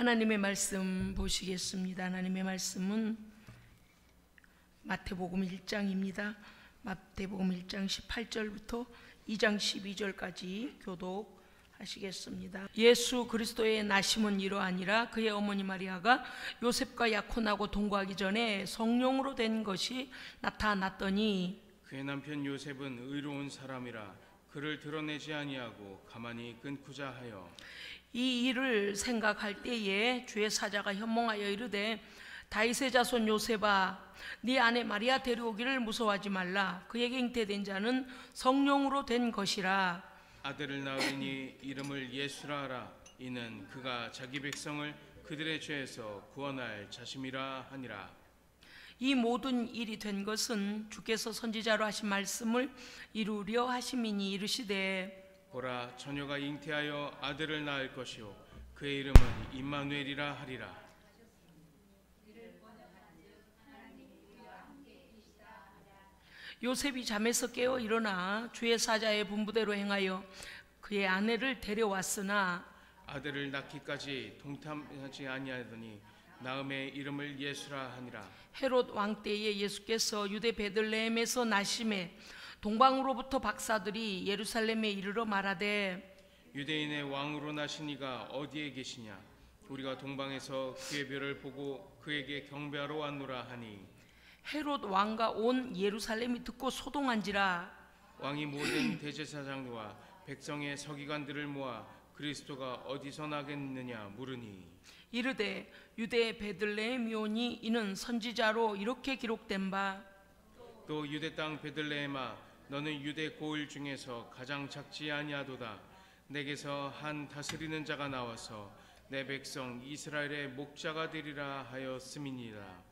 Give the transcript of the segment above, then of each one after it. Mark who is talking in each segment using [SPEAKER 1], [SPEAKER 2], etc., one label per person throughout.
[SPEAKER 1] 하나님의 말씀 보시겠습니다. 하나님의 말씀은 마태복음 1장입니다. 마태복음 1장 18절부터 2장 12절까지 교독하시겠습니다. 예수 그리스도의 나심은 이러하니라. 그의 어머니 마리아가 요셉과 약혼하고 동거하기 전에 성령으로 된 것이 나타났더니
[SPEAKER 2] 그의 남편 요셉은 의로운 사람이라 그를 드러내지 아니하고 가만히 끊고자 하여
[SPEAKER 1] 이 일을 생각할 때에 주의 사자가 현몽하여 이르되 다윗의 자손 요셉아, 네 아내 마리아 데려오기를 무서워하지 말라. 그에게 잉태된 자는 성령으로 된 것이라.
[SPEAKER 2] 아들을 낳으리니 이름을 예수라 하라. 이는 그가 자기 백성을 그들의 죄에서 구원할 자심이라 하니라.
[SPEAKER 1] 이 모든 일이 된 것은 주께서 선지자로 하신 말씀을 이루려 하심이니 이르시되
[SPEAKER 2] 보라, 처녀가 잉태하여 아들을 낳을 것이요 그의 이름은 임마누엘이라 하리라.
[SPEAKER 1] 요셉이 잠에서 깨어 일어나 주의 사자의 분부대로 행하여 그의 아내를 데려왔으나
[SPEAKER 2] 아들을 낳기까지 동탐하지 아니하더니 낳음의 이름을 예수라 하니라.
[SPEAKER 1] 헤롯 왕 때에 예수께서 유대 베들레헴에서 나심에 동방으로부터 박사들이 예루살렘에 이르러 말하되
[SPEAKER 2] 유대인의 왕으로 나신 이가 어디에 계시냐? 우리가 동방에서 그의 별을 보고 그에게 경배하러 왔노라 하니
[SPEAKER 1] 헤롯 왕과 온 예루살렘이 듣고 소동한지라.
[SPEAKER 2] 왕이 모든 대제사장과 백성의 서기관들을 모아 그리스도가 어디서 나겠느냐 물으니
[SPEAKER 1] 이르되 유대 베들레헴이오니 이는 선지자로 이렇게 기록된 바
[SPEAKER 2] 또 유대 땅 베들레헴아 너는 유대 고을 중에서 가장 작지 아니하도다. 내게서 한 다스리는 자가 나와서 내 백성 이스라엘의 목자가 되리라 하였음이니라.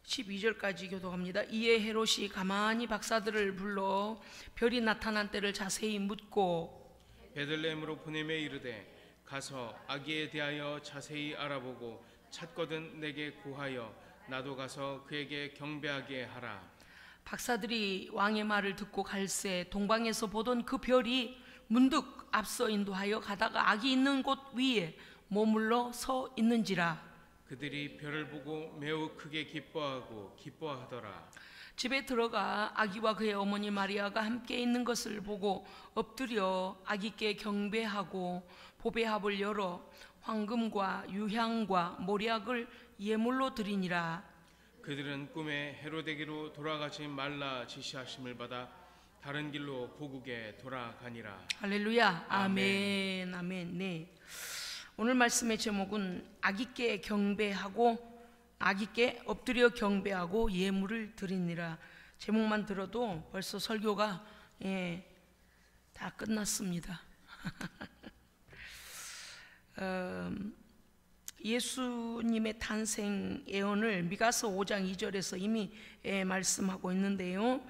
[SPEAKER 1] 12절까지 교독합니다. 이에 헤롯이 가만히 박사들을 불러 별이 나타난 때를 자세히 묻고
[SPEAKER 2] 베들레헴으로 보내며 이르되 가서 아기에 대하여 자세히 알아보고 찾거든 내게 구하여 나도 가서 그에게 경배하게 하라.
[SPEAKER 1] 박사들이 왕의 말을 듣고 갈새 동방에서 보던 그 별이 문득 앞서 인도하여 가다가 아기 있는 곳 위에 머물러 서 있는지라.
[SPEAKER 2] 그들이 별을 보고 매우 크게 기뻐하더라.
[SPEAKER 1] 집에 들어가 아기와 그의 어머니 마리아가 함께 있는 것을 보고 엎드려 아기께 경배하고 보배합을 열어 황금과 유향과 몰약을 예물로 드리니라.
[SPEAKER 2] 그들은 꿈에 헤로데게로 돌아가지 말라 지시하심을 받아 다른 길로 고국에 돌아가니라.
[SPEAKER 1] 할렐루야. 아멘. 아멘. 네. 오늘 말씀의 제목은 아기께 경배하고 아기께 엎드려 경배하고 예물을 드리니라. 제목만 들어도 벌써 설교가 다 끝났습니다. 예수님의 탄생 예언을 미가서 5장 2절에서 이미 말씀하고 있는데요.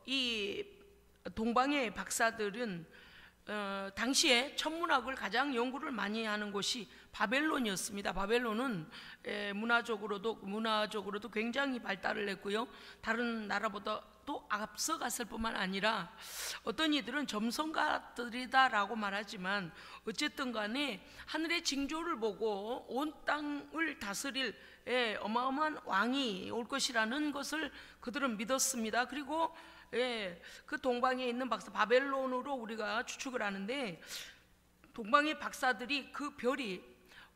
[SPEAKER 1] 이 동방의 박사들은 당시에 천문학을 가장 연구를 많이 하는 곳이 바벨론이었습니다. 바벨론은 문화적으로도 굉장히 발달을 했고요. 다른 나라보다 또 앞서갔을 뿐만 아니라 어떤 이들은 점성가들이다라고 말하지만 어쨌든 간에 하늘의 징조를 보고 온 땅을 다스릴 어마어마한 왕이 올 것이라는 것을 그들은 믿었습니다. 그리고 그 동방에 있는 박사 바벨론으로 우리가 추측을 하는데 동방의 박사들이 그 별이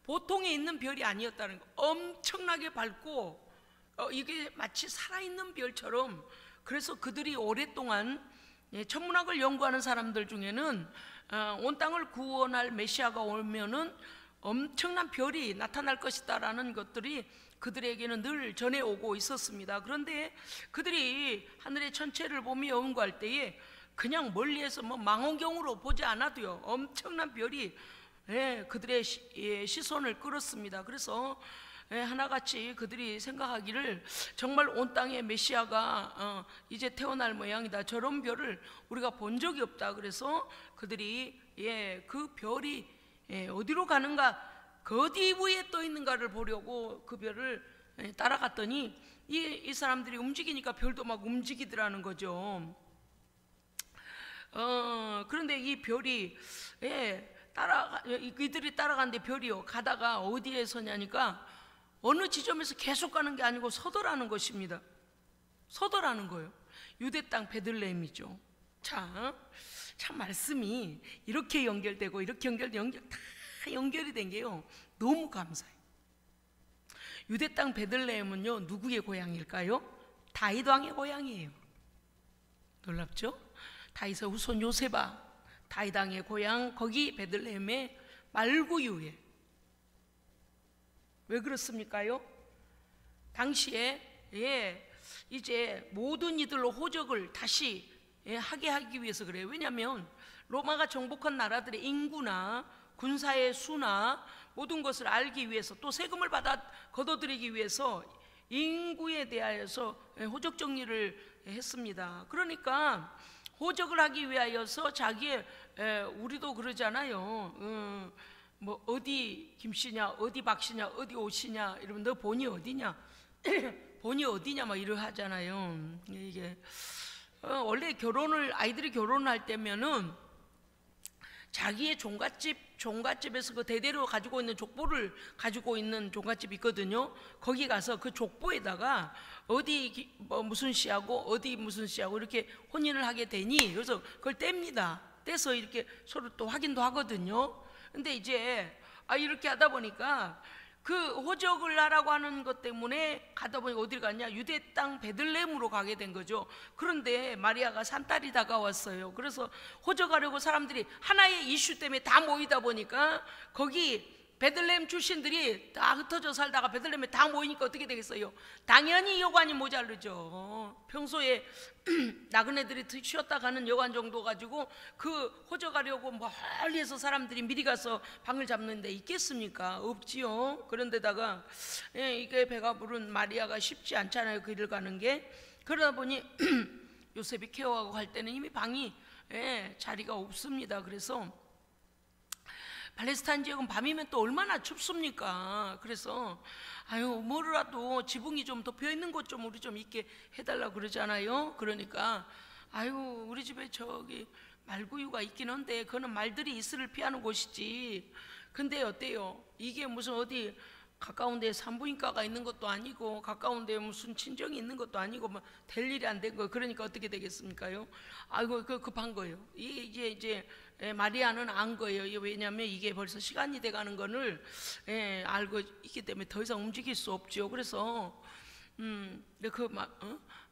[SPEAKER 1] 보통에 있는 별이 아니었다는 거, 엄청나게 밝고 이게 마치 살아있는 별처럼. 그래서 그들이 오랫동안 천문학을 연구하는 사람들 중에는 온 땅을 구원할 메시아가 오면은 엄청난 별이 나타날 것이다라는 것들이 그들에게는 늘 전해오고 있었습니다. 그런데 그들이 하늘의 천체를 보며 연구할 때에 그냥 멀리에서 망원경으로 보지 않아도요 엄청난 별이 그들의 시선을 끌었습니다. 그래서 하나같이 그들이 생각하기를 정말 온 땅에 메시아가 이제 태어날 모양이다. 저런 별을 우리가 본 적이 없다. 그래서 그들이 그 별이 어디로 가는가, 그 어디 위에 떠 있는가를 보려고 그 별을 따라갔더니 이 사람들이 움직이니까 별도 막 움직이더라는 거죠. 그런데 이 별이 이들이 따라가는데 별이요, 가다가 어디에 서냐니까 어느 지점에서 계속 가는 게 아니고 서더라는 것입니다. 서더라는 거예요. 유대 땅 베들레헴이죠. 참 말씀이 이렇게 연결되고 이렇게 다 연결이 된 게요, 너무 감사해요. 유대 땅 베들레헴은요, 누구의 고향일까요? 다윗 왕의 고향이에요. 놀랍죠? 다윗의 후손 요셉아, 다윗 왕의 고향, 거기 베들레헴의 말구유에. 왜 그렇습니까요? 당시에 이제 모든 이들로 호적을 다시 하게 하기 위해서 그래요. 왜냐하면 로마가 정복한 나라들의 인구나 군사의 수나 모든 것을 알기 위해서, 또 세금을 받아 걷어들이기 위해서 인구에 대하여서 호적 정리를 했습니다. 그러니까 호적을 하기 위하여서 자기의, 우리도 그러잖아요. 뭐 어디 김씨냐, 어디 박씨냐, 어디 오씨냐 이러면 너 본이 어디냐 본이 어디냐 막 이러 하잖아요. 이게 원래 아이들이 결혼을 할 때면은 자기의 종갓집에서 그 대대로 가지고 있는 족보를 가지고 있는 종갓집이 있거든요. 거기 가서 그 족보에다가 어디 무슨 씨하고 어디 무슨 씨하고 이렇게 혼인을 하게 되니, 그래서 그걸 뗍니다. 떼서 이렇게 서로 또 확인도 하거든요. 근데 이제 이렇게 하다 보니까 그 호적을 하라고 하는 것 때문에 가다 보니까 어디를 갔냐, 유대 땅 베들레헴으로 가게 된 거죠. 그런데 마리아가 산딸이 다가왔어요. 그래서 호적하려고 사람들이 하나의 이슈 때문에 다 모이다 보니까 거기 베들레헴 출신들이 다 흩어져 살다가 베들레헴에 다 모이니까 어떻게 되겠어요? 당연히 여관이 모자르죠. 평소에 나그네들이 쉬었다 가는 여관 정도 가지고 그 호적하려고 멀리에서 사람들이 미리 가서 방을 잡는 데 있겠습니까? 없지요. 그런데다가 이게 배가 부른 마리아가 쉽지 않잖아요, 그 일을 가는 게. 그러다 보니 요셉이 케어하고 갈 때는 이미 방이 자리가 없습니다. 그래서 팔레스타인 지역은 밤이면 또 얼마나 춥습니까? 그래서 뭐라도 지붕이 좀 더 비어있는 곳 좀 우리 좀 있게 해달라고 그러잖아요. 그러니까 우리 집에 저기 말구유가 있긴 한데 그거는 말들이 이슬을 피하는 곳이지. 근데 어때요? 이게 무슨 어디 가까운 데에 산부인과가 있는 것도 아니고 가까운 데에 무슨 친정이 있는 것도 아니고 될 일이 안 된 거. 그러니까 어떻게 되겠습니까요? 그 급한 거예요. 이제 마리아는 안 거예요. 왜냐하면 이게 벌써 시간이 돼가는 거를 알고 있기 때문에 더 이상 움직일 수 없죠. 그래서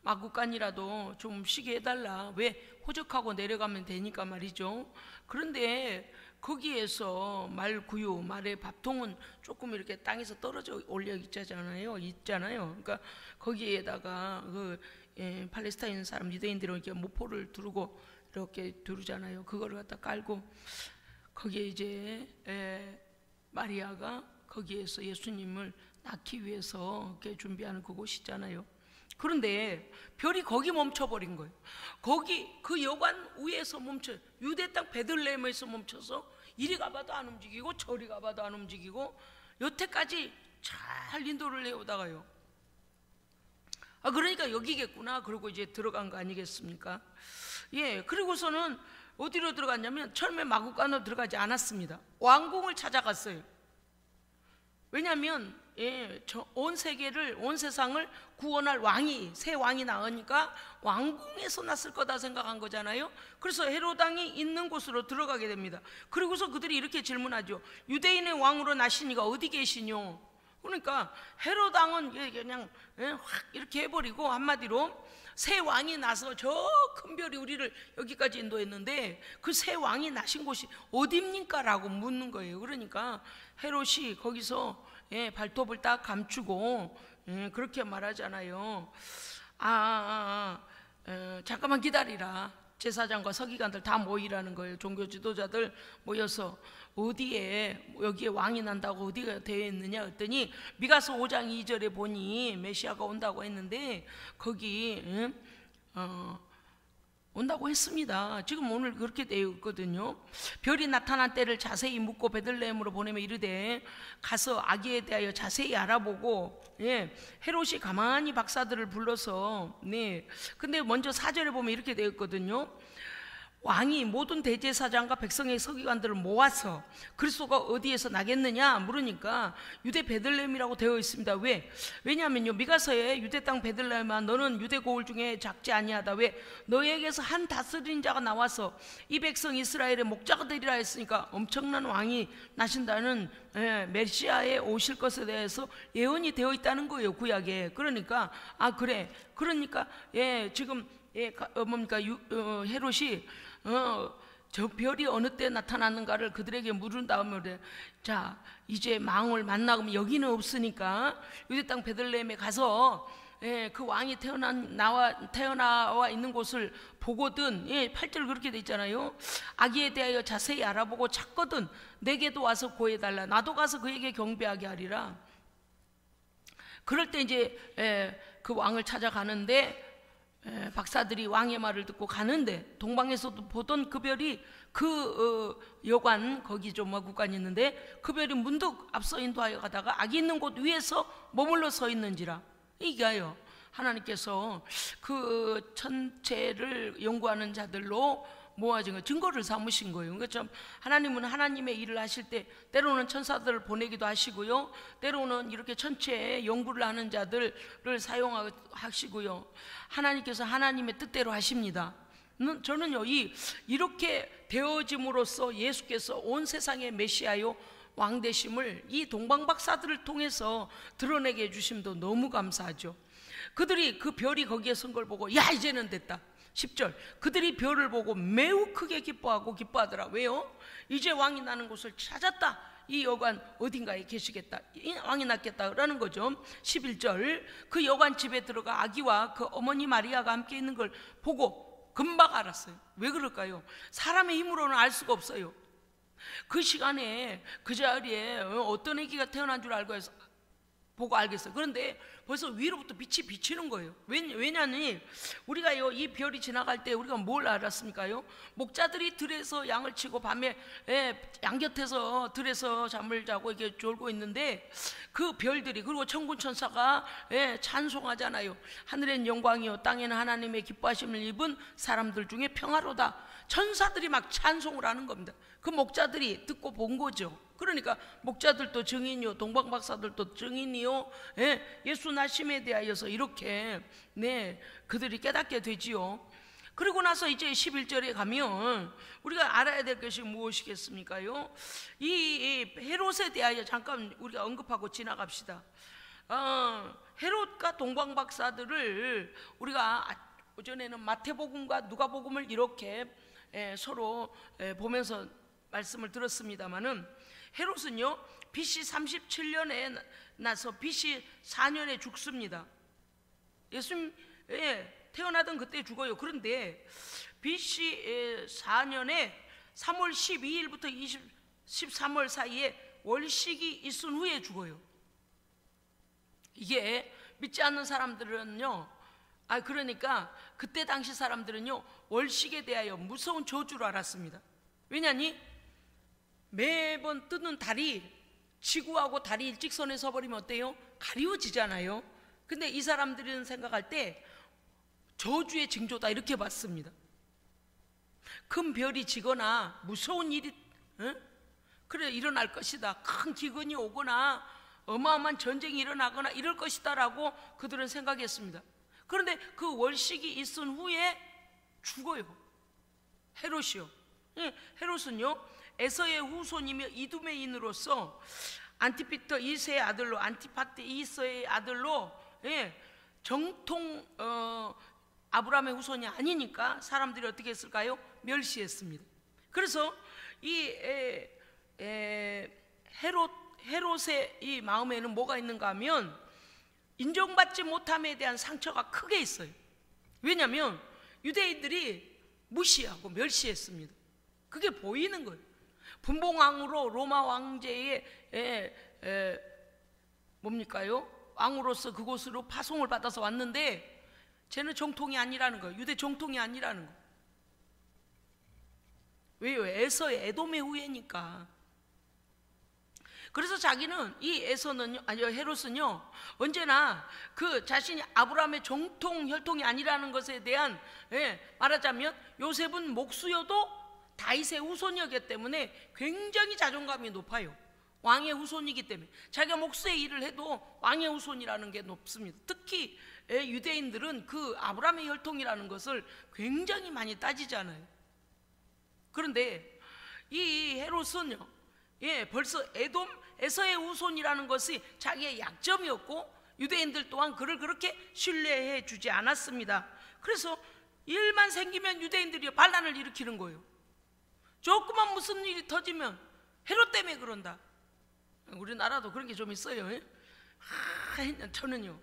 [SPEAKER 1] 마구간이라도 좀 쉬게 해달라. 왜? 호적하고 내려가면 되니까 말이죠. 그런데 거기에서 말구유, 말의 밥통은 조금 이렇게 땅에서 떨어져 올려 있잖아요. 그러니까 거기에다가 팔레스타인 사람 유대인들은 이렇게 모포를 두르고 이렇게 두르잖아요. 그거를 갖다 깔고 거기에 이제 마리아가 거기에서 예수님을 낳기 위해서 이렇게 준비하는 그곳이잖아요. 그런데 별이 거기 멈춰버린 거예요. 거기 그 여관 위에서 유대 땅 베들레헴에서 멈춰서 이리 가봐도 안 움직이고 저리 가봐도 안 움직이고 여태까지 잘 인도를 해오다가요. 그러니까 여기겠구나. 그러고 이제 들어간 거 아니겠습니까? 그리고서는 어디로 들어갔냐면 처음에 마구간으로 들어가지 않았습니다. 왕궁을 찾아갔어요. 왜냐하면 온 세계를, 온 세상을 구원할 새 왕이 나오니까 왕궁에서 났을 거다 생각한 거잖아요. 그래서 헤롯 왕이 있는 곳으로 들어가게 됩니다. 그리고서 그들이 이렇게 질문하죠. 유대인의 왕으로 나시니가 어디 계시뇨? 그러니까 헤롯 왕은 그냥 확 이렇게 해버리고 한마디로 새 왕이 나서 저 큰 별이 우리를 여기까지 인도했는데 그 새 왕이 나신 곳이 어딥니까? 라고 묻는 거예요. 그러니까 헤롯이 거기서 발톱을 딱 감추고 그렇게 말하잖아요. 잠깐만 기다리라. 제사장과 서기관들 다 모이라는 거예요. 종교 지도자들 모여서 어디에 여기에 왕이 난다고 어디가 되어 있느냐 했더니 미가서 5장 2절에 보니 메시아가 온다고 했는데 거기 온다고 했습니다. 지금 오늘 그렇게 되어 있거든요. 별이 나타난 때를 자세히 묻고 베들레헴으로 보내며 이르되 가서 아기에 대하여 자세히 알아보고 헤롯이 가만히 박사들을 불러서 근데 먼저 4절에 보면 이렇게 되어 있거든요. 왕이 모든 대제사장과 백성의 서기관들을 모아서 그리스도가 어디에서 나겠느냐 물으니까 유대 베들레헴이라고 되어 있습니다. 왜냐하면요, 미가서에 유대 땅 베들레헴아 너는 유대 고을 중에 작지 아니하다. 왜? 너에게서 한 다스린 자가 나와서 이 백성 이스라엘의 목자가 되리라 했으니까 엄청난 왕이 나신다는 메시아에 오실 것에 대해서 예언이 되어 있다는 거예요, 구약에. 그러니까 그래, 그러니까 지금 헤롯이 저 별이 어느 때 나타나는가를 그들에게 물은 다음에 자 이제 망을 만나면 여기는 없으니까 유대 땅 베들레헴에 가서 그 왕이 태어나와 있는 곳을 보거든. 8절 그렇게 돼 있잖아요. 아기에 대하여 자세히 알아보고 찾거든 내게도 와서 고해달라. 나도 가서 그에게 경배하게 하리라. 그럴 때 이제 그 왕을 찾아가는데 박사들이 왕의 말을 듣고 가는데 동방에서도 보던 그 별이 여관 거기 좀 국관이 있는데 그 별이 문득 앞서 인도하여 가다가 아기 있는 곳 위에서 머물러 서 있는지라. 이게요, 하나님께서 그 천체를 연구하는 자들로 모아진 거 증거를 삼으신 거예요. 그러니까 참 하나님은 하나님의 일을 하실 때 때로는 천사들을 보내기도 하시고요, 때로는 이렇게 천체에 연구를 하는 자들을 사용하시고요, 하나님께서 하나님의 뜻대로 하십니다. 저는요, 이렇게 되어짐으로써 예수께서 온 세상의 메시아요 왕 되심을 이 동방 박사들을 통해서 드러내게 해주심도 너무 감사하죠. 그들이 그 별이 거기에 선 걸 보고 야 이제는 됐다. 10절 그들이 별을 보고 매우 크게 기뻐하더라. 왜요? 이제 왕이 나는 곳을 찾았다. 이 여관 어딘가에 계시겠다. 이 왕이 낳겠다라는 거죠. 11절 그 여관 집에 들어가 아기와 그 어머니 마리아가 함께 있는 걸 보고 금방 알았어요. 왜 그럴까요? 사람의 힘으로는 알 수가 없어요. 그 시간에 그 자리에 어떤 아기가 태어난 줄 알고 해서 보고 알겠어요. 그런데 벌써 위로부터 빛이 비치는 거예요. 왜냐하니 우리가요, 이 별이 지나갈 때 우리가 뭘 알았습니까요? 목자들이 들에서 양을 치고 밤에 양 곁에서 들에서 잠을 자고 이렇게 졸고 있는데 그 별들이, 그리고 천군 천사가 찬송하잖아요. 하늘엔 영광이요 땅에는 하나님의 기뻐하심을 입은 사람들 중에 평화로다. 천사들이 막 찬송을 하는 겁니다. 그 목자들이 듣고 본 거죠. 그러니까 목자들도 증인이요, 동방박사들도 증인이요, 예수 나심에 대하여서 이렇게 그들이 깨닫게 되지요. 그리고 나서 이제 11절에 가면 우리가 알아야 될 것이 무엇이겠습니까요? 이 헤롯에 대하여 잠깐 우리가 언급하고 지나갑시다. 헤롯과 동방박사들을 우리가 오전에는 마태복음과 누가복음을 이렇게 서로 보면서 말씀을 들었습니다마는, 헤롯은요 BC 37년에 나서 BC 4년에 죽습니다. 예수님 태어나던 그때 죽어요. 그런데 BC 4년에 3월 12일부터 13월 사이에 월식이 있은 후에 죽어요. 이게 믿지 않는 사람들은요, 그러니까 그때 당시 사람들은요 월식에 대하여 무서운 저주를 알았습니다. 왜냐니 매번 뜨는 달이 지구하고 달이 일직선에 서버리면 어때요? 가리워지잖아요. 근데 이 사람들은 생각할 때 저주의 징조다 이렇게 봤습니다. 큰 별이 지거나 무서운 일이 그래 일어날 것이다, 큰 기근이 오거나 어마어마한 전쟁이 일어나거나 이럴 것이다 라고 그들은 생각했습니다. 그런데 그 월식이 있은 후에 죽어요, 헤롯이요. 헤롯은요 에서의 후손이며 이두메인으로서 안티피터 2세의 아들로, 안티파트 2세의 아들로 정통 아브라함의 후손이 아니니까 사람들이 어떻게 했을까요? 멸시했습니다. 그래서 이 헤롯의 이 마음에는 뭐가 있는가 하면 인정받지 못함에 대한 상처가 크게 있어요. 왜냐하면 유대인들이 무시하고 멸시했습니다. 그게 보이는 거예요. 분봉왕으로 로마 왕제의 뭡니까요? 왕으로서 그곳으로 파송을 받아서 왔는데 쟤는 정통이 아니라는 거예요. 유대 정통이 아니라는 거예요. 왜요? 에서의 에돔의 후예니까. 그래서 자기는 이 헤롯은요 언제나 그 자신이 아브라함의 정통 혈통이 아니라는 것에 대한 말하자면 요셉은 목수여도 다윗의 후손이었기 때문에 굉장히 자존감이 높아요. 왕의 후손이기 때문에 자기가 목수의 일을 해도 왕의 후손이라는 게 높습니다. 특히 유대인들은 그 아브라함의 혈통이라는 것을 굉장히 많이 따지잖아요. 그런데 이 헤롯은요 벌써 에서의 후손이라는 것이 자기의 약점이었고 유대인들 또한 그를 그렇게 신뢰해 주지 않았습니다. 그래서 일만 생기면 유대인들이 반란을 일으키는 거예요. 조그만 무슨 일이 터지면 헤롯 때문에 그런다. 우리나라도 그런 게 좀 있어요. 저는요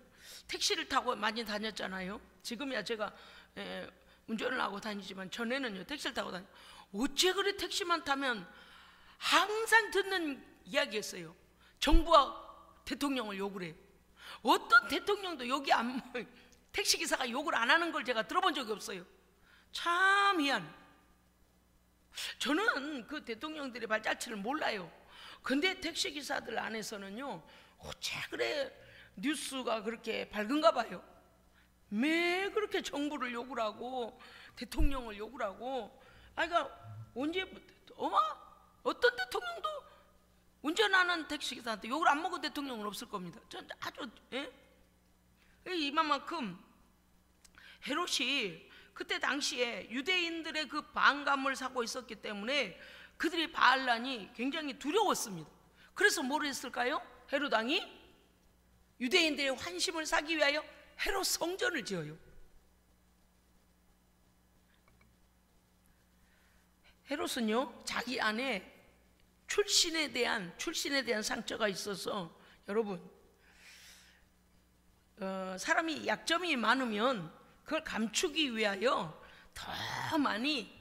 [SPEAKER 1] 택시를 타고 많이 다녔잖아요. 지금이야 제가 운전을 하고 다니지만 전에는요 택시를 타고 다녀. 어째 그래 택시만 타면 항상 듣는 이야기였어요. 정부와 대통령을 욕을 해. 어떤 대통령도 여기 택시기사가 욕을 안 하는 걸 제가 들어본 적이 없어요. 참 희한해. 저는 그 대통령들의 발자취를 몰라요. 근데 택시기사들 안에서는요 어째 그래 뉴스가 그렇게 밝은가 봐요. 매 그렇게 정부를 욕을 하고 대통령을 욕을 하고 그러니까 어떤 대통령도 운전하는 택시기사한테 욕을 안 먹은 대통령은 없을 겁니다. 전 아주 이만큼 헤롯이 그때 당시에 유대인들의 그 반감을 사고 있었기 때문에 그들의 반란이 굉장히 두려웠습니다. 그래서 뭘 했을까요? 헤롯 왕이 유대인들의 환심을 사기 위하여 헤롯 성전을 지어요. 헤롯은요 자기 안에 출신에 대한 상처가 있어서 여러분 사람이 약점이 많으면 그걸 감추기 위하여 더 많이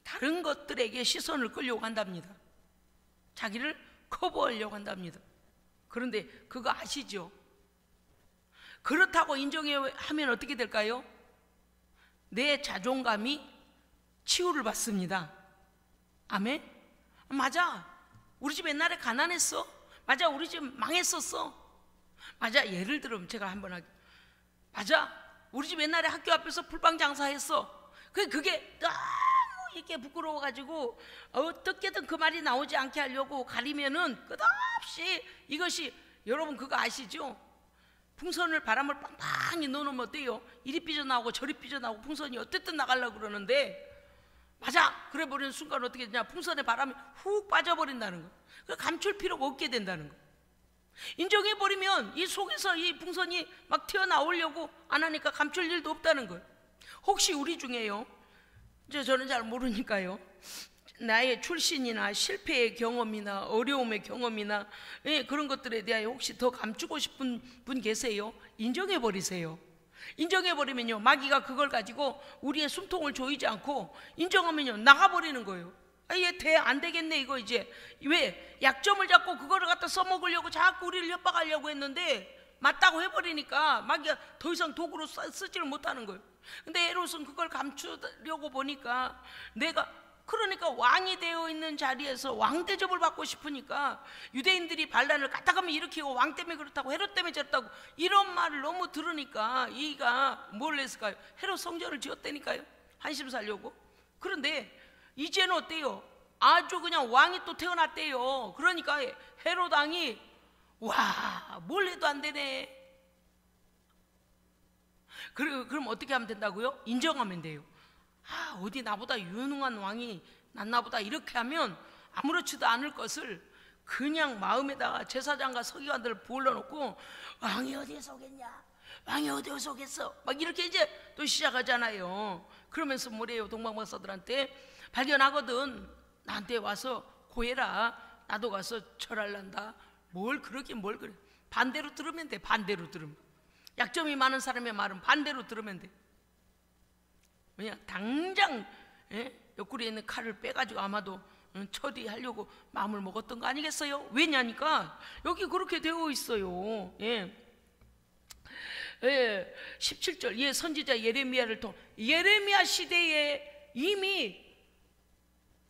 [SPEAKER 1] 다른 것들에게 시선을 끌려고 한답니다. 자기를 커버하려고 한답니다. 그런데 그거 아시죠? 그렇다고 인정하면 어떻게 될까요? 내 자존감이 치유를 받습니다. 아멘? 맞아, 우리 집 옛날에 가난했어. 맞아, 우리 집 망했었어. 맞아, 예를 들면 제가 한번 하게. 맞아, 우리 집 옛날에 학교 앞에서 풀빵 장사했어. 그게 너무 이렇게 부끄러워가지고 어떻게든 그 말이 나오지 않게 하려고 가리면은 끝없이 이것이, 여러분 그거 아시죠? 풍선을 바람을 빵빵히 넣어놓으면 어때요? 이리 삐져나오고 저리 삐져나오고 풍선이 어쨌든 나가려고 그러는데, 맞아, 그래 버리는 순간 어떻게 되냐? 풍선에 바람이 훅 빠져버린다는 거. 그 감출 필요가 없게 된다는 거. 인정해버리면 이 속에서 이 풍선이 막 튀어나오려고 안 하니까 감출 일도 없다는 거예요. 혹시 우리 중에요, 이제 저는 잘 모르니까요, 나의 출신이나 실패의 경험이나 어려움의 경험이나 그런 것들에 대하여 혹시 더 감추고 싶은 분 계세요? 인정해버리세요. 인정해버리면요 마귀가 그걸 가지고 우리의 숨통을 조이지 않고 인정하면요 나가버리는 거예요. 얘 안 되겠네 이거. 이제 왜 약점을 잡고 그거를 갖다 써먹으려고 자꾸 우리를 협박하려고 했는데 맞다고 해버리니까 마귀가 더 이상 도구로 쓰지를 못하는 거예요. 근데 헤롯은 그걸 감추려고 보니까 그러니까 왕이 되어 있는 자리에서 왕 대접을 받고 싶으니까 유대인들이 반란을 까딱하면 일으키고 왕 때문에 그렇다고 헤롯 때문에 저렇다고 이런 말을 너무 들으니까 이가 뭘 했을까요? 헤롯 성전을 지었다니까요, 한심 살려고. 그런데 이제는 어때요? 아주 그냥 왕이 또 태어났대요. 그러니까 헤롯 왕이 와, 뭘 해도 안 되네. 그럼 어떻게 하면 된다고요? 인정하면 돼요. 어디 나보다 유능한 왕이 낫나보다, 이렇게 하면 아무렇지도 않을 것을 그냥 마음에다가 제사장과 서기관들을 불러놓고 왕이 어디에서 오겠냐, 왕이 어디에서 오겠어, 막 이렇게 이제 또 시작하잖아요. 그러면서 뭐래요? 동방박사들한테 발견하거든. 나한테 와서 고해라. 나도 가서 절할란다. 뭘 그래. 반대로 들으면 돼. 반대로 들으면. 약점이 많은 사람의 말은 반대로 들으면 돼. 왜냐, 당장 옆구리에 있는 칼을 빼가지고 아마도 처리하려고 마음을 먹었던 거 아니겠어요? 왜냐니까 여기 그렇게 되어 있어요. 17절 선지자 예레미야를 통해, 예레미야 시대에 이미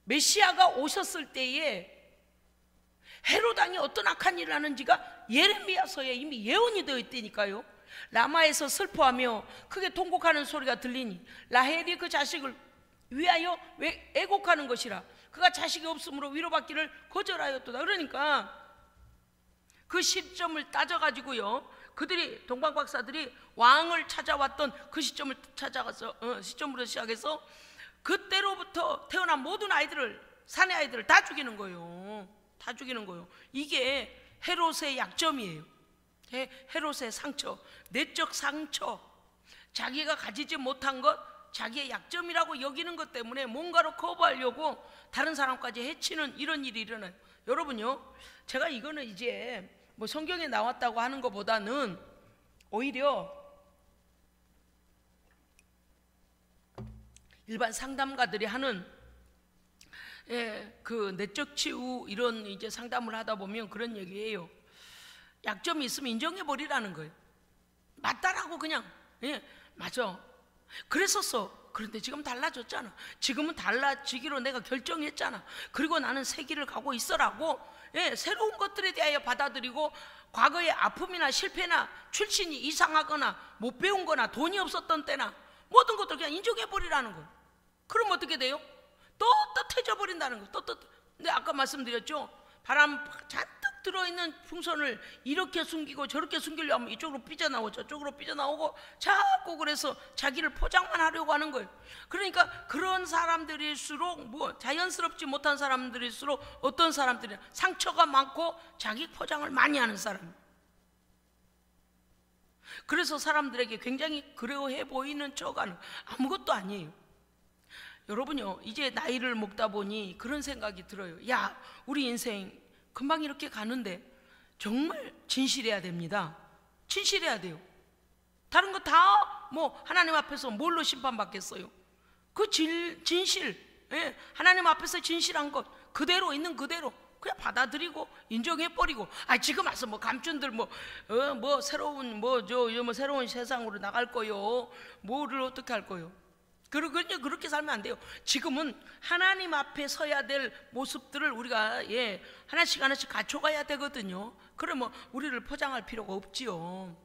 [SPEAKER 1] 메시아가 오셨을 때에 헤로당이 어떤 악한 일을 하는지가 예레미야서에 이미 예언이 되어 있다니까요. 라마에서 슬퍼하며 크게 통곡하는 소리가 들리니 라헬이 그 자식을 위하여 애곡하는 것이라. 그가 자식이 없으므로 위로받기를 거절하였도다. 그러니까 그 시점을 따져가지고요, 그들이 동방박사들이 왕을 찾아왔던 그 시점을 찾아가서 시점으로 시작해서 그때로부터 태어난 모든 아이들을, 사내 아이들을 다 죽이는 거예요. 다 죽이는 거예요. 이게 헤롯의 약점이에요. 헤롯의 상처, 내적 상처, 자기가 가지지 못한 것, 자기의 약점이라고 여기는 것 때문에 뭔가로 커버하려고 다른 사람까지 해치는 이런 일이 일어나요. 여러분요, 제가 이거는 이제 뭐 성경에 나왔다고 하는 것보다는 오히려 일반 상담가들이 하는 그 내적 치유 이런 이제 상담을 하다 보면 그런 얘기예요. 약점이 있으면 인정해 버리라는 거예요. 맞다라고 그냥, 맞아, 그랬었어. 그런데 지금 달라졌잖아. 지금은 달라지기로 내가 결정했잖아. 그리고 나는 새 길을 가고 있어라고, 새로운 것들에 대하여 받아들이고, 과거의 아픔이나 실패나 출신이 이상하거나 못 배운 거나 돈이 없었던 때나 모든 것들 그냥 인정해 버리라는 거예요. 그럼 어떻게 돼요? 떳떳해져 버린다는 거예요. 근데 아까 말씀드렸죠, 바람 잔뜩 들어있는 풍선을 이렇게 숨기고 저렇게 숨기려 하면 이쪽으로 삐져나오고 저쪽으로 삐져나오고 자꾸 그래서 자기를 포장만 하려고 하는 거예요. 그러니까 그런 사람들일수록, 뭐 자연스럽지 못한 사람들일수록 어떤 사람들이 상처가 많고 자기 포장을 많이 하는 사람. 그래서 사람들에게 굉장히 그레오해 보이는 척하는, 아무것도 아니에요. 여러분요, 이제 나이를 먹다 보니 그런 생각이 들어요. 야, 우리 인생 금방 이렇게 가는데 정말 진실해야 됩니다. 진실해야 돼요. 다른 거 다 뭐 하나님 앞에서 뭘로 심판받겠어요? 그 진실, 하나님 앞에서 진실한 것 그대로 있는 그대로 그냥 받아들이고 인정해버리고, 지금 와서 뭐 감춘들 뭐 새로운 뭐 새로운 세상으로 나갈 거요, 뭐를 어떻게 할 거요? 그렇게 살면 안 돼요. 지금은 하나님 앞에 서야 될 모습들을 우리가 하나씩 하나씩 갖춰가야 되거든요. 그러면 우리를 포장할 필요가 없지요.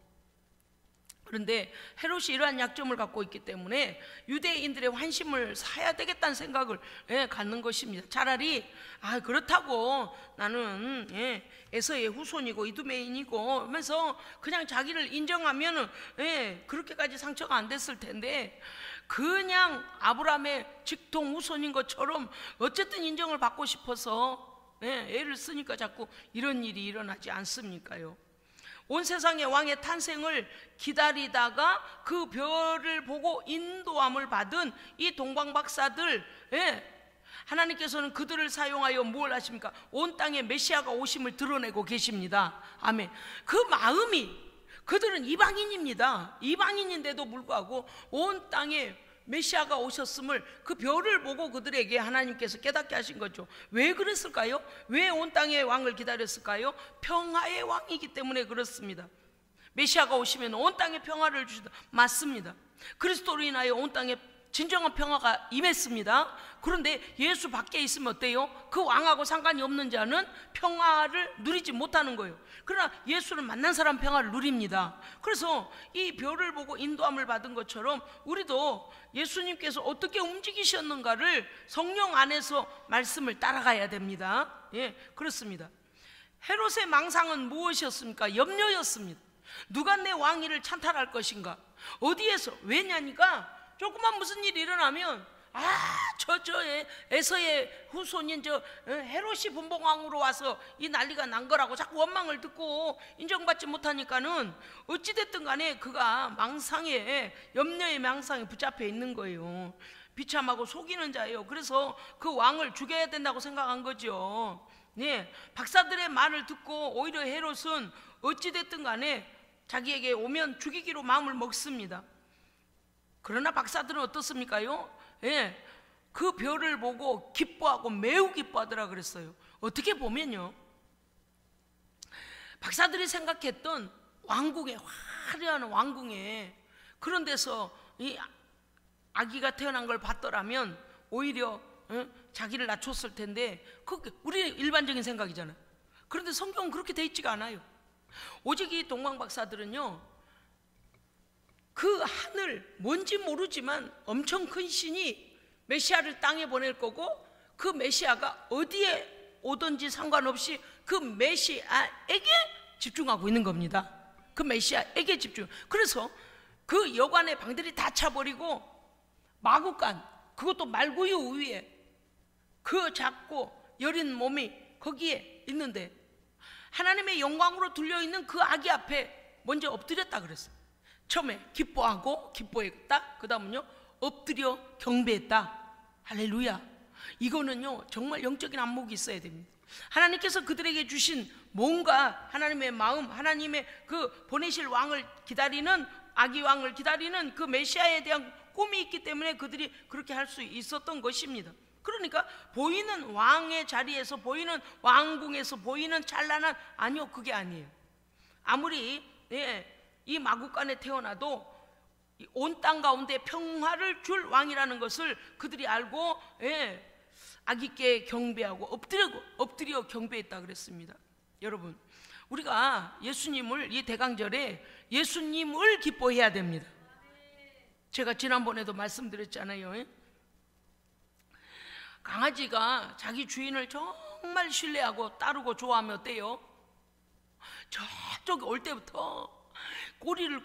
[SPEAKER 1] 그런데 헤롯이 이러한 약점을 갖고 있기 때문에 유대인들의 환심을 사야 되겠다는 생각을 갖는 것입니다. 차라리 그렇다고 나는 에서의 후손이고 이두메인이고 하면서 그냥 자기를 인정하면 그렇게까지 상처가 안 됐을 텐데, 그냥 아브라함의 직통 후손인 것처럼 어쨌든 인정을 받고 싶어서 애를 쓰니까 자꾸 이런 일이 일어나지 않습니까요? 온 세상의 왕의 탄생을 기다리다가 그 별을 보고 인도함을 받은 이 동방박사들, 하나님께서는 그들을 사용하여 뭘 하십니까? 온 땅에 메시아가 오심을 드러내고 계십니다. 아멘. 그 마음이, 그들은 이방인입니다. 이방인인데도 불구하고 온 땅에 메시아가 오셨음을 그 별을 보고 그들에게 하나님께서 깨닫게 하신 거죠. 왜 그랬을까요? 왜 온 땅의 왕을 기다렸을까요? 평화의 왕이기 때문에 그렇습니다. 메시아가 오시면 온 땅에 평화를 주시다. 맞습니다. 그리스도로 인하여 온 땅에 진정한 평화가 임했습니다. 그런데 예수 밖에 있으면 어때요? 그 왕하고 상관이 없는 자는 평화를 누리지 못하는 거예요. 그러나 예수를 만난 사람 평화를 누립니다. 그래서 이 별을 보고 인도함을 받은 것처럼 우리도 예수님께서 어떻게 움직이셨는가를 성령 안에서 말씀을 따라가야 됩니다. 그렇습니다. 헤롯의 망상은 무엇이었습니까? 염려였습니다. 누가 내 왕위를 찬탈할 것인가? 어디에서? 왜냐니까 조그만 무슨 일이 일어나면 에서의 후손인 헤롯이 분봉왕으로 와서 이 난리가 난 거라고 자꾸 원망을 듣고 인정받지 못하니까는 어찌됐든 간에 그가 망상에, 염려의 망상에 붙잡혀 있는 거예요. 비참하고 속이는 자예요. 그래서 그 왕을 죽여야 된다고 생각한 거죠. 박사들의 말을 듣고 오히려 헤롯은 어찌됐든 간에 자기에게 오면 죽이기로 마음을 먹습니다. 그러나 박사들은 어떻습니까요? 그 별을 보고 기뻐하고 매우 기뻐하더라 그랬어요. 어떻게 보면요, 박사들이 생각했던 왕궁에, 화려한 왕궁에 그런 데서 이 아기가 태어난 걸 봤더라면 오히려 자기를 낮췄을 텐데, 그게 우리 일반적인 생각이잖아요. 그런데 성경은 그렇게 돼 있지가 않아요. 오직 이 동방 박사들은요, 그 하늘 뭔지 모르지만 엄청 큰 신이 메시아를 땅에 보낼 거고, 그 메시아가 어디에 오든지 상관없이 그 메시아에게 집중하고 있는 겁니다. 그 메시아에게 집중. 그래서 그 여관의 방들이 다 차버리고 마구간, 그것도 말구유 위에 그 작고 여린 몸이 거기에 있는데 하나님의 영광으로 둘려있는 그 아기 앞에 먼저 엎드렸다 그랬어요. 처음에 기뻐하고 기뻐했다. 그 다음은요, 엎드려 경배했다. 할렐루야. 이거는요 정말 영적인 안목이 있어야 됩니다. 하나님께서 그들에게 주신 뭔가 하나님의 마음, 하나님의 그 보내실 왕을 기다리는, 아기 왕을 기다리는 그 메시아에 대한 꿈이 있기 때문에 그들이 그렇게 할 수 있었던 것입니다. 그러니까 보이는 왕의 자리에서, 보이는 왕궁에서 보이는 찬란한, 아니요, 그게 아니에요. 아무리 이 마구간에 태어나도 온 땅 가운데 평화를 줄 왕이라는 것을 그들이 알고 아기께 경배하고 엎드려 경배했다 그랬습니다. 여러분, 우리가 예수님을, 이 대강절에 예수님을 기뻐해야 됩니다. 제가 지난번에도 말씀드렸잖아요. 강아지가 자기 주인을 정말 신뢰하고 따르고 좋아하면 어때요? 저쪽에 올 때부터 꼬리를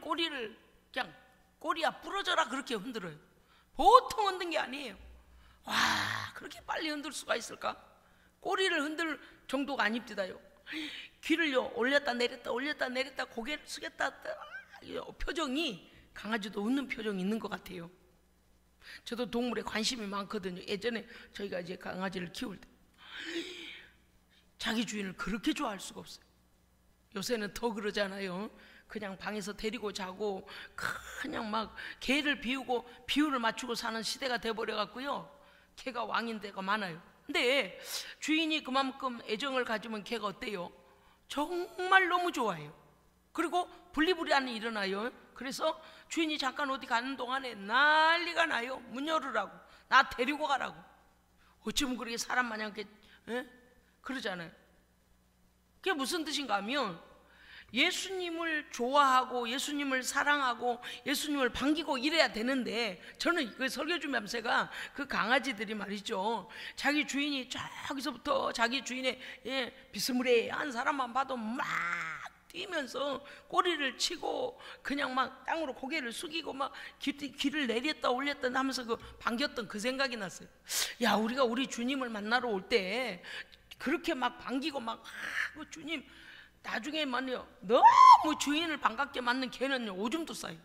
[SPEAKER 1] 그냥 꼬리야 부러져라 그렇게 흔들어요. 보통 흔든 게 아니에요. 와, 그렇게 빨리 흔들 수가 있을까? 꼬리를 흔들 정도가 아닙니다요. 귀를요 올렸다 내렸다 고개를 숙였다 표정이, 강아지도 웃는 표정이 있는 것 같아요. 저도 동물에 관심이 많거든요. 예전에 저희가 이제 강아지를 키울 때 자기 주인을 그렇게 좋아할 수가 없어요. 요새는 더 그러잖아요. 그냥 방에서 데리고 자고 그냥 막 개를 비우고 비율을 맞추고 사는 시대가 돼버려 갖고요, 개가 왕인 데가 많아요. 근데 주인이 그만큼 애정을 가지면 개가 어때요? 정말 너무 좋아해요. 그리고 분리불안이 일어나요. 그래서 주인이 잠깐 어디 가는 동안에 난리가 나요. 문 열으라고, 나 데리고 가라고. 어쩌면 그렇게 사람 마냥 그러잖아요. 그게 무슨 뜻인가 하면, 예수님을 좋아하고 예수님을 사랑하고 예수님을 반기고 이래야 되는데, 저는 그 설교 준비하면서 제가 그 강아지들이 말이죠, 자기 주인이 저기서부터 자기 주인의 비스무리한 사람만 봐도 막 뛰면서 꼬리를 치고 그냥 막 땅으로 고개를 숙이고 막 귀를 내렸다 올렸다 하면서 그 반겼던 그 생각이 났어요. 야, 우리가 우리 주님을 만나러 올 때 그렇게 막 반기고 막 그 주님, 나중에만요 너무 주인을 반갑게 맞는 개는요 오줌도 싸요.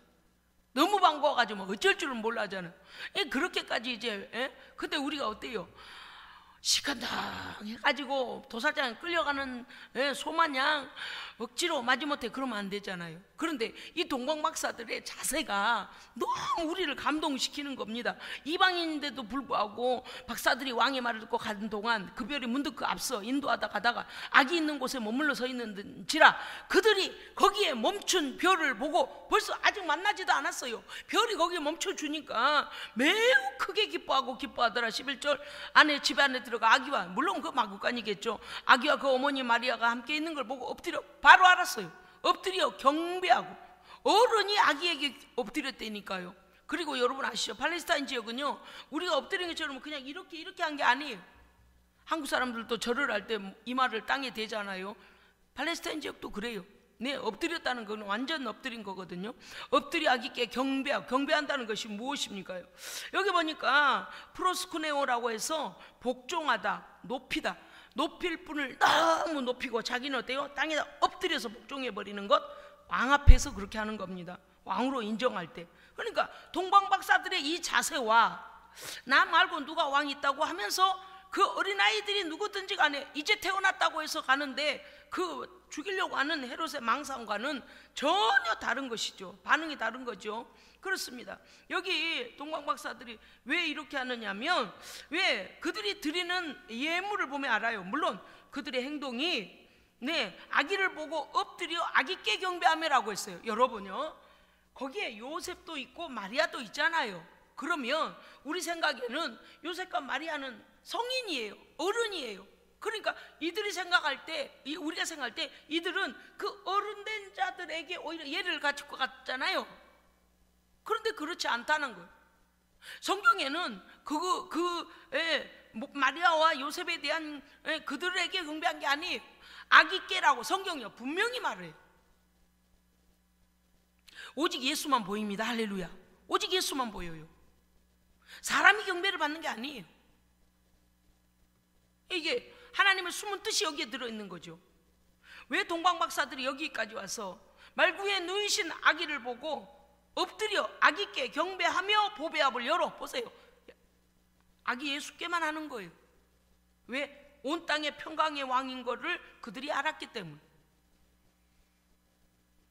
[SPEAKER 1] 너무 반가워가지고 어쩔 줄은 몰라 하잖아요. 그렇게까지 이제 근데 우리가 어때요? 시간당 해가지고 도살장에 끌려가는 소마냥 억지로 마지못해 그러면 안 되잖아요. 그런데 이 동방 박사들의 자세가 너무 우리를 감동시키는 겁니다. 이방인인데도 불구하고 박사들이 왕의 말을 듣고 가는 동안 그 별이 문득 그 앞서 인도하다 가다가 악이 있는 곳에 머물러 서 있는지라 그들이 거기에 멈춘 별을 보고 벌써 아직 만나지도 않았어요. 별이 거기에 멈춰주니까 매우 크게 기뻐하더라. 11절 안에 집 안에 들어가 아기와, 물론 그 마구간이겠죠, 아기와 그 어머니 마리아가 함께 있는 걸 보고 엎드려, 바로 알았어요. 엎드려 경배하고, 어른이 아기에게 엎드렸다니까요. 그리고 여러분 아시죠? 팔레스타인 지역은요 우리가 엎드린 것처럼 그냥 이렇게 한 게 아니에요. 한국 사람들도 절을 할 때 이마를 땅에 대잖아요. 팔레스타인 지역도 그래요. 네, 엎드렸다는 건 완전 엎드린 거거든요. 엎드려 아기께 경배하고, 경배한다는 것이 무엇입니까요? 여기 보니까 프로스쿠네오라고 해서 복종하다, 높이다, 높일 분을 너무 높이고 자기는 어때요? 땅에다 엎드려서 복종해버리는 것, 왕 앞에서 그렇게 하는 겁니다. 왕으로 인정할 때. 그러니까 동방 박사들의 이 자세와 나 말고 누가 왕이 있다고 하면서 그 어린아이들이 누구든지 간에 이제 태어났다고 해서 가는데 그 죽이려고 하는 헤롯의 망상과는 전혀 다른 것이죠. 반응이 다른 거죠. 그렇습니다. 여기 동방 박사들이 왜 이렇게 하느냐면, 왜 그들이 드리는 예물을 보면 알아요. 물론 그들의 행동이 아기를 보고 엎드려 아기께 경배하며라고 했어요. 여러분요, 거기에 요셉도 있고 마리아도 있잖아요. 그러면 우리 생각에는 요셉과 마리아는 성인이에요, 어른이에요. 그러니까 이들이 생각할 때, 우리가 생각할 때 이들은 그 어른된 자들에게 오히려 예를 갖출 것 같잖아요. 그런데 그렇지 않다는 거예요. 성경에는 마리아와 요셉에 대한 그들에게 경배한 게 아니에요. 아기께라고 성경이요 분명히 말해요. 오직 예수만 보입니다. 할렐루야. 오직 예수만 보여요. 사람이 경배를 받는 게 아니에요. 이게 하나님의 숨은 뜻이 여기에 들어있는 거죠. 왜 동방박사들이 여기까지 와서 말구에 누이신 아기를 보고 엎드려 아기께 경배하며 보배압을 열어 보세요. 아기 예수께만 하는 거예요. 왜? 온 땅의 평강의 왕인 거를 그들이 알았기 때문에.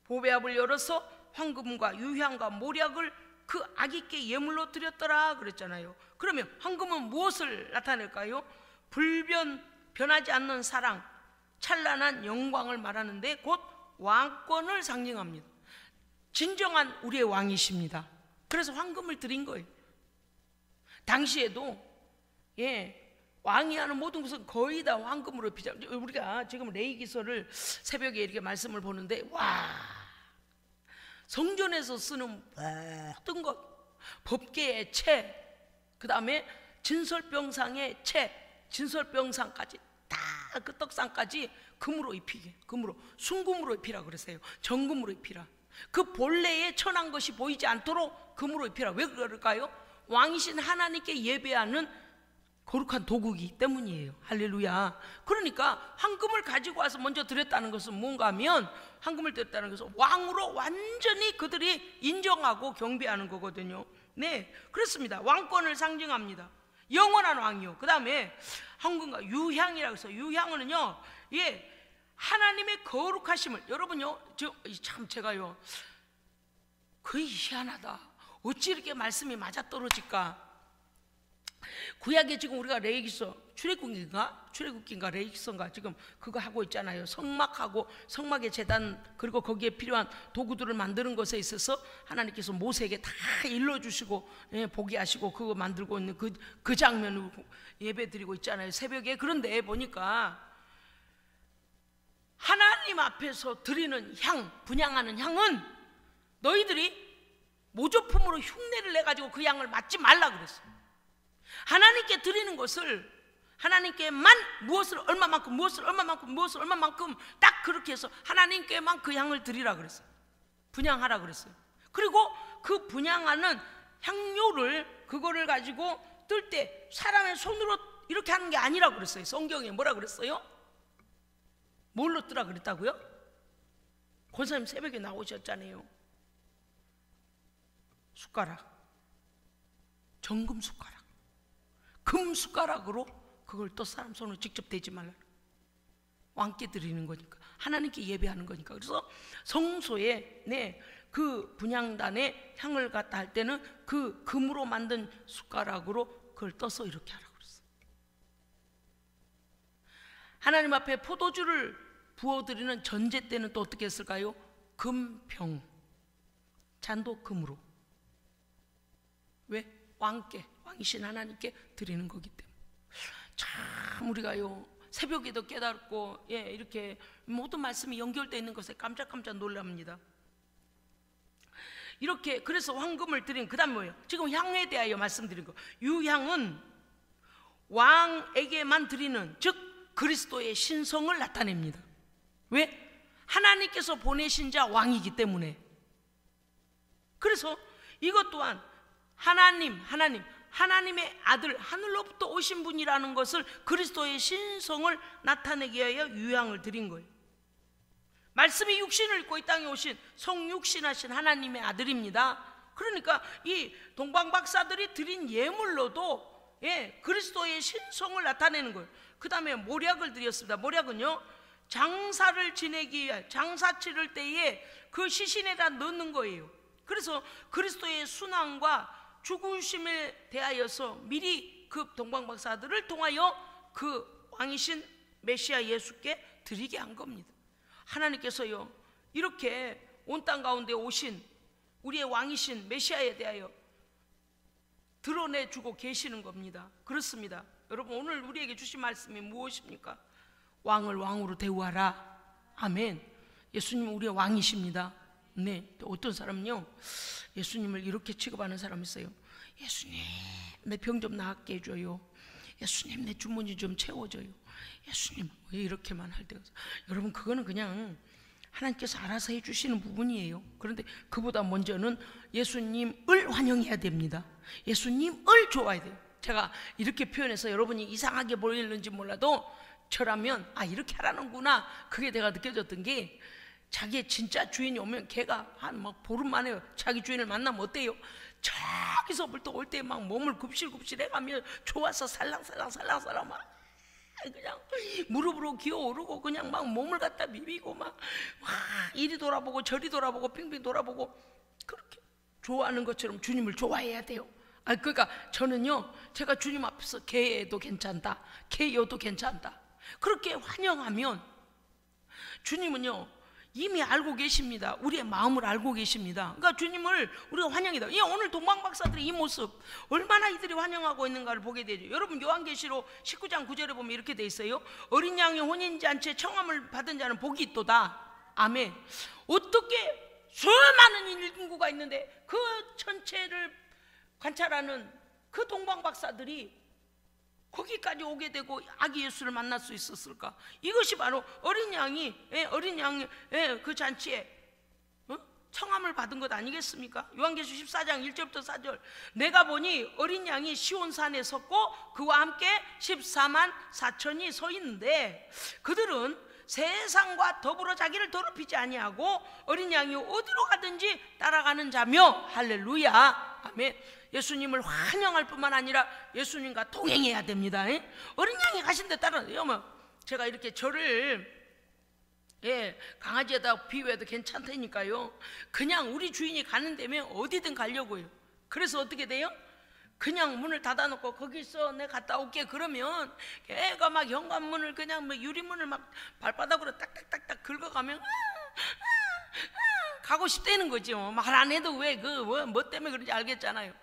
[SPEAKER 1] 보배압을 열어서 황금과 유향과 모략을 그 아기께 예물로 드렸더라 그랬잖아요. 그러면 황금은 무엇을 나타낼까요? 변하지 않는 사랑, 찬란한 영광을 말하는데 곧 왕권을 상징합니다. 진정한 우리의 왕이십니다. 그래서 황금을 드린 거예요. 당시에도 왕이 하는 모든 것은 거의 다 황금으로 피자. 우리가 지금 레위기서를 새벽에 이렇게 말씀을 보는데 와, 성전에서 쓰는 모든 것, 법궤의 채, 그 다음에 진설병상의 채, 진설병상까지 다 그 떡상까지 금으로 입히게, 금으로, 순금으로 입히라 그랬어요. 정금으로 입히라. 그 본래에 천한 것이 보이지 않도록 금으로 입히라. 왜 그럴까요? 왕이신 하나님께 예배하는 거룩한 도구이기 때문이에요. 할렐루야. 그러니까 황금을 가지고 와서 먼저 드렸다는 것은 뭔가 하면, 황금을 드렸다는 것은 왕으로 완전히 그들이 인정하고 경배하는 거거든요. 네, 그렇습니다. 왕권을 상징합니다. 영원한 왕이요. 그 다음에 황금과 유향이라고 해서, 유향은요, 하나님의 거룩하심을, 여러분요, 참 제가요, 거의 희한하다. 어찌 이렇게 말씀이 맞아떨어질까? 구약에 지금 우리가 레위기서 출애굽기인가 레위기서인가 지금 그거 하고 있잖아요. 성막하고 성막의 제단, 그리고 거기에 필요한 도구들을 만드는 것에 있어서 하나님께서 모세에게 다 일러주시고 보게 하시고 그거 만들고 있는 그 장면을 예배 드리고 있잖아요, 새벽에. 그런데 보니까 하나님 앞에서 드리는 향, 분향하는 향은 너희들이 모조품으로 흉내를 내가지고 그 향을 맡지 말라 그랬어요. 하나님께 드리는 것을 하나님께만 무엇을 얼마만큼, 무엇을 얼마만큼, 무엇을 얼마만큼 딱 그렇게 해서 하나님께만 그 향을 드리라 그랬어요. 분향하라 그랬어요. 그리고 그 분향하는 향료를, 그거를 가지고 뜰 때 사람의 손으로 이렇게 하는 게 아니라 그랬어요. 성경에 뭐라 그랬어요? 뭘로 뜨라 그랬다고요? 권사님 새벽에 나오셨잖아요. 숟가락, 정금 숟가락, 금 숟가락으로 그걸 또 사람 손으로 직접 대지 말라. 왕께 드리는 거니까, 하나님께 예배하는 거니까. 그래서 성소에 그 분향단에 향을 갖다 할 때는 그 금으로 만든 숟가락으로 그걸 떠서 이렇게 하라고 그랬어요. 하나님 앞에 포도주를 부어드리는 전제 때는 또 어떻게 했을까요? 금병, 잔도 금으로. 왜? 왕이신 하나님께 드리는 거기 때문에. 참 우리가요 새벽에도 깨닫고 이렇게 모든 말씀이 연결되어 있는 것에 깜짝깜짝 놀랍니다. 이렇게 그래서 황금을 드린, 그 다음 뭐예요? 지금 향에 대하여 말씀드린 거, 유향은 왕에게만 드리는, 즉 그리스도의 신성을 나타냅니다. 왜? 하나님께서 보내신 자 왕이기 때문에. 그래서 이것 또한 하나님의 아들, 하늘로부터 오신 분이라는 것을, 그리스도의 신성을 나타내기 위하여 유향을 드린 거예요. 말씀이 육신을 입고 이 땅에 오신 성육신하신 하나님의 아들입니다. 그러니까 이 동방박사들이 드린 예물로도 그리스도의 신성을 나타내는 거예요. 그 다음에 모략을 드렸습니다. 모략은요, 장사를 지내기 위해, 장사 치를 때에 그 시신에다 넣는 거예요. 그래서 그리스도의 순환과 죽으심에 대하여서 미리 그 동방박사들을 통하여 그 왕이신 메시아 예수께 드리게 한 겁니다. 하나님께서요 이렇게 온 땅 가운데 오신 우리의 왕이신 메시아에 대하여 드러내주고 계시는 겁니다. 그렇습니다. 여러분, 오늘 우리에게 주신 말씀이 무엇입니까? 왕을 왕으로 대우하라. 아멘. 예수님 우리의 왕이십니다. 네. 또 어떤 사람은요, 예수님을 이렇게 취급하는 사람이 있어요. 예수님, 내 병 좀 낫게 해줘요. 예수님, 내 주머니 좀 채워줘요. 예수님, 왜 이렇게만 할 때가 있어요. 여러분, 그거는 그냥 하나님께서 알아서 해주시는 부분이에요. 그런데 그보다 먼저는 예수님을 환영해야 됩니다. 예수님을 좋아해야 돼요. 제가 이렇게 표현해서 여러분이 이상하게 보이는지 몰라도 저라면 이렇게 하라는구나, 그게 내가 느껴졌던 게, 자기의 진짜 주인이 오면 걔가 한 막 보름 만에 자기 주인을 만나면 어때요? 저기서부터 올 때 막 몸을 굽실굽실 해가며 좋아서 살랑살랑 막 그냥 무릎으로 기어오르고 그냥 막 몸을 갖다 비비고 막 이리 돌아보고 저리 돌아보고 빙빙 돌아보고, 그렇게 좋아하는 것처럼 주님을 좋아해야 돼요. 그러니까 저는요, 제가 주님 앞에서 개도 괜찮다, 개여도 괜찮다, 그렇게 환영하면 주님은요 이미 알고 계십니다. 우리의 마음을 알고 계십니다. 그러니까 주님을 우리가 환영이다. 오늘 동방박사들의 이 모습, 얼마나 이들이 환영하고 있는가를 보게 되죠. 여러분, 요한계시록 19장 9절에 보면 이렇게 돼 있어요. 어린 양의 혼인잔치에 청함을 받은 자는 복이 있도다. 아멘. 어떻게 수많은 인구가 있는데 그 전체를 관찰하는 그 동방박사들이 거기까지 오게 되고 아기 예수를 만날 수 있었을까? 이것이 바로 어린 양의 그 잔치에 청함을 받은 것 아니겠습니까? 요한계시록 14장 1절부터 4절. 내가 보니 어린 양이 시온산에 섰고 그와 함께 14만 4천이 서 있는데, 그들은 세상과 더불어 자기를 더럽히지 아니하고 어린 양이 어디로 가든지 따라가는 자며. 할렐루야. 아멘. 예수님을 환영할 뿐만 아니라 예수님과 동행해야 됩니다. 어린 양이 가신 데 따라. 제가 이렇게 저를 강아지에다 비유해도 괜찮다니까요. 그냥 우리 주인이 가는 데면 어디든 가려고 해요. 그래서 어떻게 돼요? 그냥 문을 닫아놓고 거기서 내가 갔다 올게 그러면 걔가 막 현관문을 그냥 막 유리문을 막 발바닥으로 딱딱딱딱 긁어가면 가고 싶다는 거죠. 말 안 해도 왜 뭐 때문에 그런지 알겠잖아요.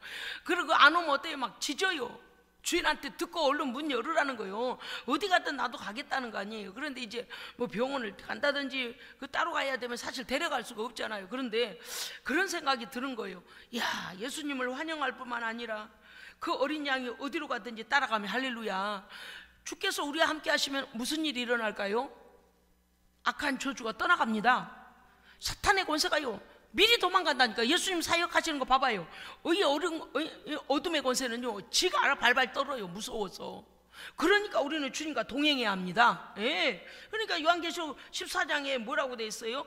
[SPEAKER 1] 그리고 안 오면 어때요? 막 짖어요. 주인한테 듣고 얼른 문 열으라는 거예요. 어디 가든 나도 가겠다는 거 아니에요. 그런데 이제 뭐 병원을 간다든지 따로 가야 되면 사실 데려갈 수가 없잖아요. 그런데 그런 생각이 드는 거예요. 야, 예수님을 환영할 뿐만 아니라 그 어린 양이 어디로 가든지 따라가면 할렐루야. 주께서 우리와 함께 하시면 무슨 일이 일어날까요? 악한 저주가 떠나갑니다. 사탄의 권세가요 미리 도망간다니까. 예수님 사역하시는 거 봐봐요. 어둠의 권세는요 지가 알아 발발 떨어요, 무서워서. 그러니까 우리는 주님과 동행해야 합니다. 그러니까 요한계시록 14장에 뭐라고 돼 있어요?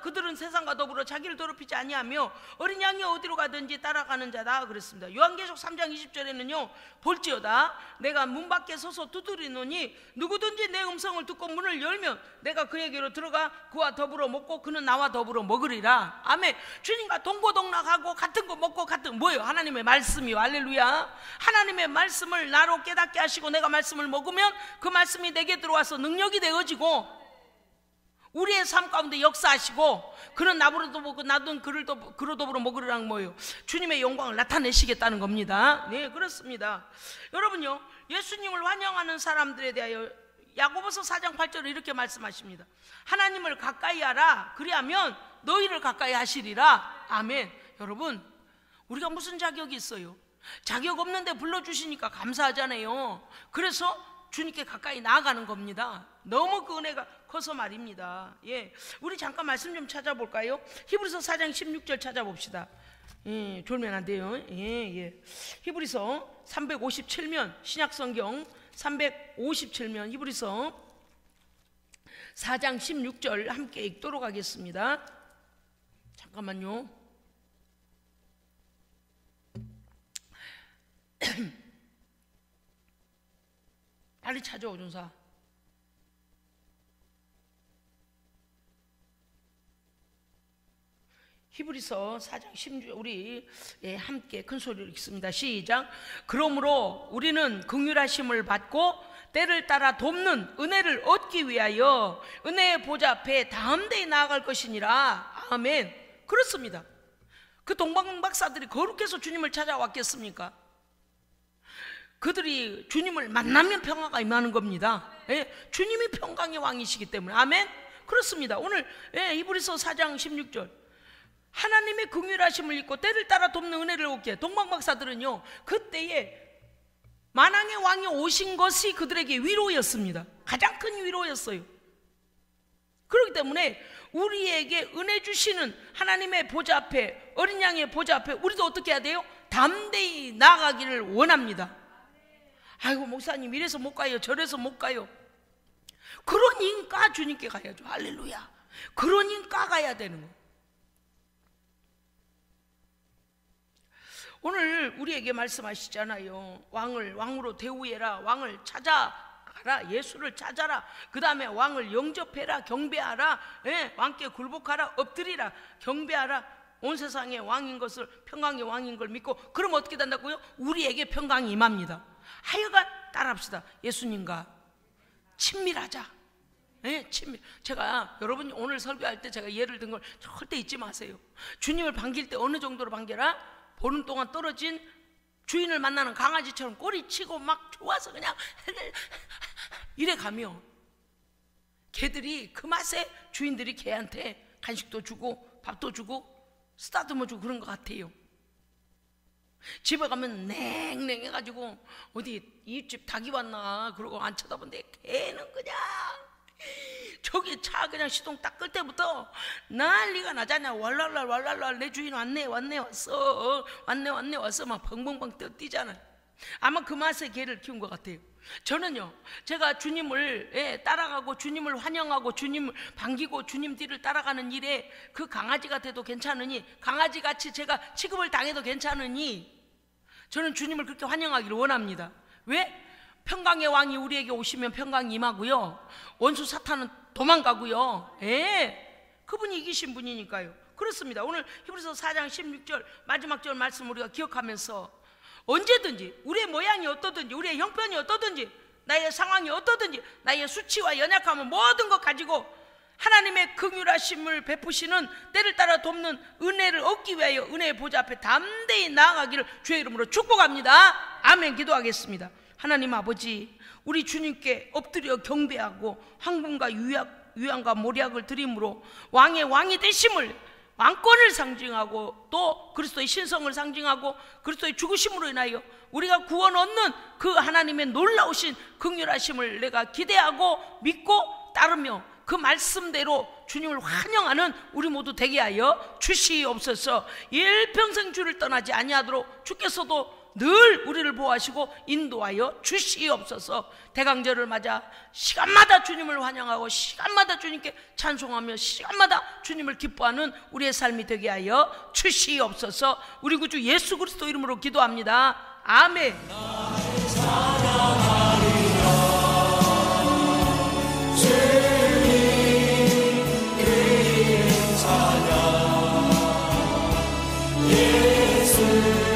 [SPEAKER 1] 그들은 세상과 더불어 자기를 더럽히지 아니하며 어린 양이 어디로 가든지 따라가는 자다 그랬습니다. 요한계시록 3장 20절에는요 볼지어다 내가 문 밖에 서서 두드리노니 누구든지 내 음성을 듣고 문을 열면 내가 그에게로 들어가 그와 더불어 먹고 그는 나와 더불어 먹으리라. 아멘. 주님과 동고동락하고 같은 거 먹고 같은 뭐예요? 하나님의 말씀이요. 할렐루야. 하나님의 말씀을 나로 깨닫게 하시고 내가 말씀을 먹으면 그 말씀이 내게 들어와서 능력이 되어지고 우리의 삶 가운데 역사하시고 그는 나보고도 먹고 나도 그로 더불어 먹으리라는 뭐예요? 주님의 영광을 나타내시겠다는 겁니다. 네, 그렇습니다. 여러분요, 예수님을 환영하는 사람들에 대하여 야고보서 4장 8절에 이렇게 말씀하십니다. 하나님을 가까이 하라. 그리하면 너희를 가까이 하시리라. 아멘. 여러분, 우리가 무슨 자격이 있어요? 자격 없는데 불러주시니까 감사하잖아요. 그래서 주님께 가까이 나아가는 겁니다. 너무 그 은혜가 커서 말입니다. 우리 잠깐 말씀 좀 찾아볼까요? 히브리서 4장 16절 찾아봅시다. 졸면 안 돼요. 히브리서 357면 신약성경 357면 히브리서 4장 16절 함께 읽도록 하겠습니다. 잠깐만요. 빨리 찾아오 준사. 히브리서 4장 16절 우리 함께 큰 소리로 읽습니다. 시작. 그러므로 우리는 긍휼하심을 받고 때를 따라 돕는 은혜를 얻기 위하여 은혜의 보좌 앞에 다음대에 나아갈 것이니라. 아멘. 그렇습니다. 그 동방박사들이 거룩해서 주님을 찾아왔겠습니까? 그들이 주님을 만나면 평화가 임하는 겁니다. 예, 주님이 평강의 왕이시기 때문에. 아멘. 그렇습니다. 오늘 히브리서 4장 16절 하나님의 긍휼하심을 입고 때를 따라 돕는 은혜를 얻게. 동방박사들은요 그때에 만왕의 왕이 오신 것이 그들에게 위로였습니다. 가장 큰 위로였어요. 그렇기 때문에 우리에게 은혜 주시는 하나님의 보좌 앞에, 어린 양의 보좌 앞에 우리도 어떻게 해야 돼요? 담대히 나아가기를 원합니다. 아이고 목사님 이래서 못 가요, 저래서 못 가요. 그러니까 주님께 가야죠. 할렐루야. 그러니까 가야 되는 거예요. 오늘 우리에게 말씀하시잖아요. 왕으로 대우해라. 왕을 찾아가라. 예수를 찾아라. 그 다음에 왕을 영접해라. 경배하라. 왕께 굴복하라. 엎드리라. 경배하라. 온 세상의 왕인 것을, 평강의 왕인 걸 믿고, 그럼 어떻게 된다고요? 우리에게 평강이 임합니다. 하여간 따라합시다. 예수님과 친밀하자. 친밀. 제가 여러분이 오늘 설교할 때 제가 예를 든 걸 절대 잊지 마세요. 주님을 반길 때 어느 정도로 반겨라? 보는 동안 떨어진 주인을 만나는 강아지처럼 꼬리치고 막 좋아서 그냥 이래 가며, 개들이 그 맛에 주인들이 개한테 간식도 주고 밥도 주고 쓰다듬어 주고 그런 것 같아요. 집에 가면 냉랭해가지고 어디 이웃집 닭이 왔나 그러고 안 쳐다보는데, 개는 그냥 저기 차 그냥 시동 딱 끌 때부터 난리가 나잖아. 왈랄랄 내 주인 왔네 왔어 막 벙벙벙 뛰잖아. 아마 그 맛에 개를 키운 것 같아요. 저는요, 제가 주님을 따라가고 주님을 환영하고 주님을 반기고 주님 뒤를 따라가는 일에 그 강아지가 돼도 괜찮으니, 강아지같이 제가 취급을 당해도 괜찮으니 저는 주님을 그렇게 환영하기를 원합니다. 왜? 평강의 왕이 우리에게 오시면 평강이 임하고요, 원수 사탄은 도망가고요. 그분이 이기신 분이니까요. 그렇습니다. 오늘 히브리서 4장 16절 마지막 절 말씀 우리가 기억하면서 언제든지 우리의 모양이 어떠든지, 우리의 형편이 어떠든지, 나의 상황이 어떠든지, 나의 수치와 연약함은 모든 것 가지고 하나님의 긍휼하심을 베푸시는, 때를 따라 돕는 은혜를 얻기 위하여 은혜의 보좌 앞에 담대히 나아가기를 주의 이름으로 축복합니다. 아멘. 기도하겠습니다. 하나님 아버지, 우리 주님께 엎드려 경배하고 황금과 유향과 모략을 드림으로 왕의 왕이 되심을, 왕권을 상징하고 또 그리스도의 신성을 상징하고 그리스도의 죽으심으로 인하여 우리가 구원 얻는 그 하나님의 놀라우신 긍휼하심을 내가 기대하고 믿고 따르며 그 말씀대로 주님을 환영하는 우리 모두 되게 하여 주시옵소서. 일평생 주를 떠나지 아니하도록 주께서도 늘 우리를 보호하시고 인도하여 주시옵소서. 대강절을 맞아 시간마다 주님을 환영하고 시간마다 주님께 찬송하며 시간마다 주님을 기뻐하는 우리의 삶이 되게 하여 주시옵소서. 우리 구주 예수 그리스도 이름으로 기도합니다. 아멘. 예수